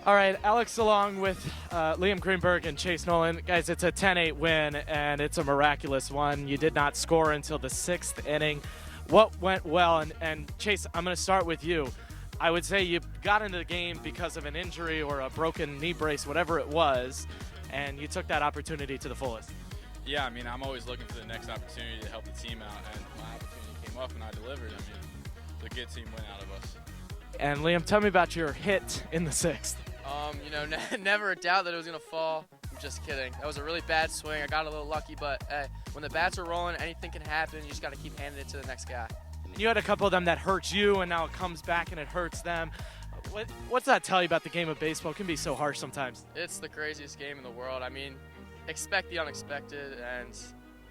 All right, Alex along with Liam Greenberg and Chase Nolan. Guys, it's a 10-8 win, and it's a miraculous one. You did not score until the 6th inning. What went well? And Chase, I'm going to start with you. I would say you got into the game because of an injury or a broken knee brace, whatever it was, and you took that opportunity to the fullest. Yeah, I mean, I'm always looking for the next opportunity to help the team out, and my opportunity came up and I delivered. I mean, it's a good team win out of us. And Liam, tell me about your hit in the 6th. Never a doubt that it was going to fall. I'm just kidding. That was a really bad swing. I got a little lucky, but hey, when the bats are rolling, anything can happen. You just got to keep handing it to the next guy. You had a couple of them that hurt you, and now it comes back and it hurts them. What's that tell you about the game of baseball? It can be so harsh sometimes. It's the craziest game in the world. I mean, expect the unexpected and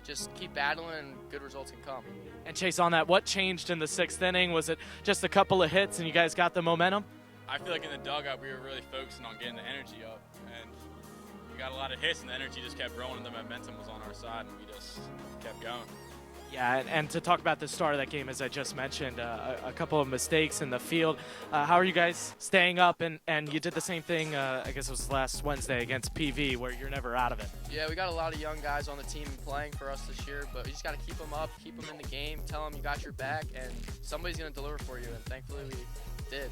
just keep battling and good results can come. And Chase, on that, what changed in the 6th inning? Was it just a couple of hits and you guys got the momentum? I feel like in the dugout we were really focusing on getting the energy up, and we got a lot of hits and the energy just kept growing and the momentum was on our side and we just kept going. Yeah, and to talk about the start of that game, as I just mentioned, a couple of mistakes in the field. How are you guys staying up? And you did the same thing, I guess it was last Wednesday against PV, where you're never out of it. Yeah, we got a lot of young guys on the team playing for us this year, but we just got to keep them up, keep them in the game, tell them you got your back, and somebody's going to deliver for you, and thankfully we did.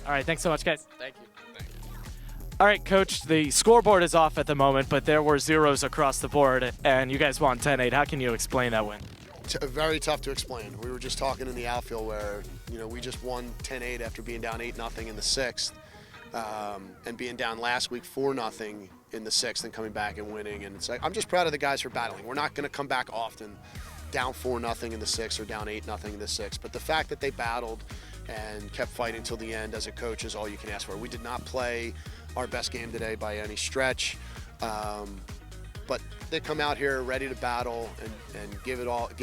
All right, thanks so much, guys. Thank you. Thank you. All right, Coach, the scoreboard is off at the moment, but there were zeros across the board, and you guys won 10-8. How can you explain that win? Very tough to explain. We were just talking in the outfield where, we just won 10-8 after being down 8-0 in the 6th, and being down last week 4-0 in the 6th and coming back and winning. And it's like, I'm just proud of the guys for battling. We're not going to come back often down 4-0 in the 6th or down 8-0 in the 6th, but the fact that they battled and kept fighting till the end as a coach is all you can ask for. We did not play our best game today by any stretch, but they come out here ready to battle and give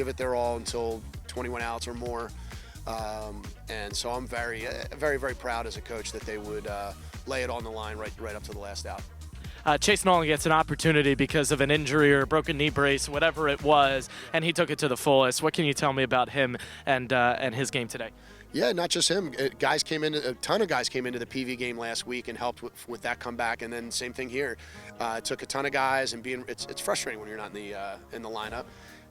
it their all until 21 outs or more. And so I'm very, very, very proud as a coach that they would lay it on the line right up to the last out. Chase Nolan gets an opportunity because of an injury or a broken knee brace, whatever it was, and he took it to the fullest. What can you tell me about him and his game today? Yeah, not just him. A ton of guys came into the PV game last week and helped with that comeback, and then same thing here. It took a ton of guys, and it's frustrating when you're not in the lineup,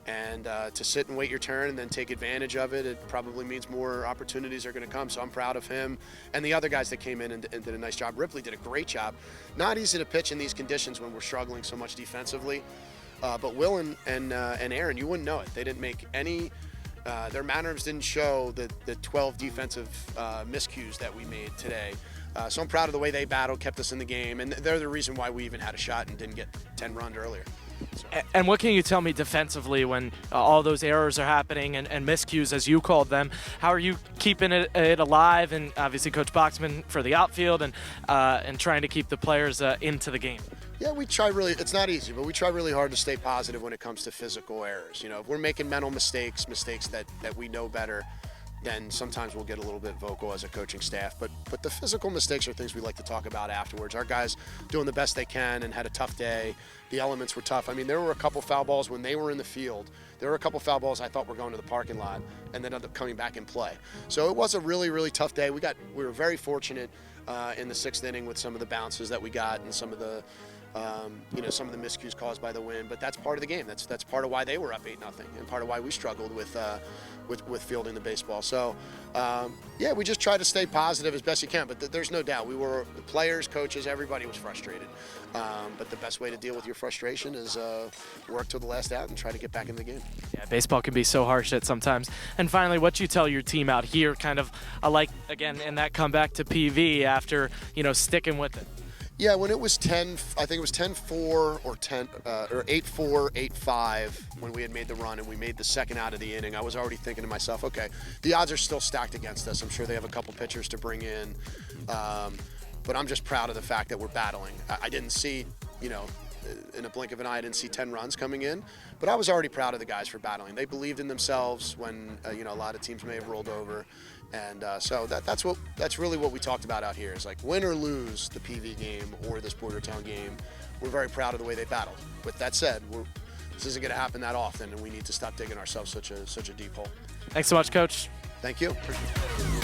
and to sit and wait your turn and then take advantage of it. It probably means more opportunities are going to come. So I'm proud of him and the other guys that came in and did a nice job. Ripley did a great job. Not easy to pitch in these conditions when we're struggling so much defensively, but Will and Aaron, you wouldn't know it. They didn't make any. Their mannerisms didn't show the 12 defensive miscues that we made today. So I'm proud of the way they battled, kept us in the game, and they're the reason why we even had a shot and didn't get 10 runs earlier. So. And what can you tell me defensively when all those errors are happening and miscues, as you called them? How are you keeping it alive? And obviously Coach Boxman for the outfield and trying to keep the players into the game. Yeah, we try really, it's not easy, but we try really hard to stay positive when it comes to physical errors. If we're making mental mistakes that we know better, then sometimes we'll get a little bit vocal as a coaching staff. But the physical mistakes are things we like to talk about afterwards. Our guys doing the best they can and had a tough day. The elements were tough. I mean, there were a couple foul balls when they were in the field. There were a couple foul balls I thought were going to the parking lot and then ended up coming back in play. So it was a really, really tough day. We were very fortunate in the 6th inning with some of the bounces that we got and some of the some of the miscues caused by the wind, but that's part of the game. That's part of why they were up 8-0 and part of why we struggled with fielding the baseball. So yeah, we just try to stay positive as best you can, but there's no doubt we were players, coaches, everybody was frustrated. But the best way to deal with your frustration is work till the last out and try to get back in the game. Yeah, baseball can be so harsh at sometimes. And finally, what you tell your team out here, kind of again in that comeback to PV after sticking with it. Yeah, when it was 10, I think it was 10-4 or 8-4, 8-5 when we had made the run and we made the second out of the inning, I was already thinking to myself, okay, the odds are still stacked against us. I'm sure they have a couple pitchers to bring in, but I'm just proud of the fact that we're battling. I didn't see, in a blink of an eye, I didn't see 10 runs coming in, but I was already proud of the guys for battling. They believed in themselves when, a lot of teams may have rolled over. And so that's really what we talked about out here is like win or lose the PV game or this Boyertown game, we're very proud of the way they battled. With that said, this isn't going to happen that often, and we need to stop digging ourselves such a deep hole. Thanks so much, Coach. Thank you. Appreciate it.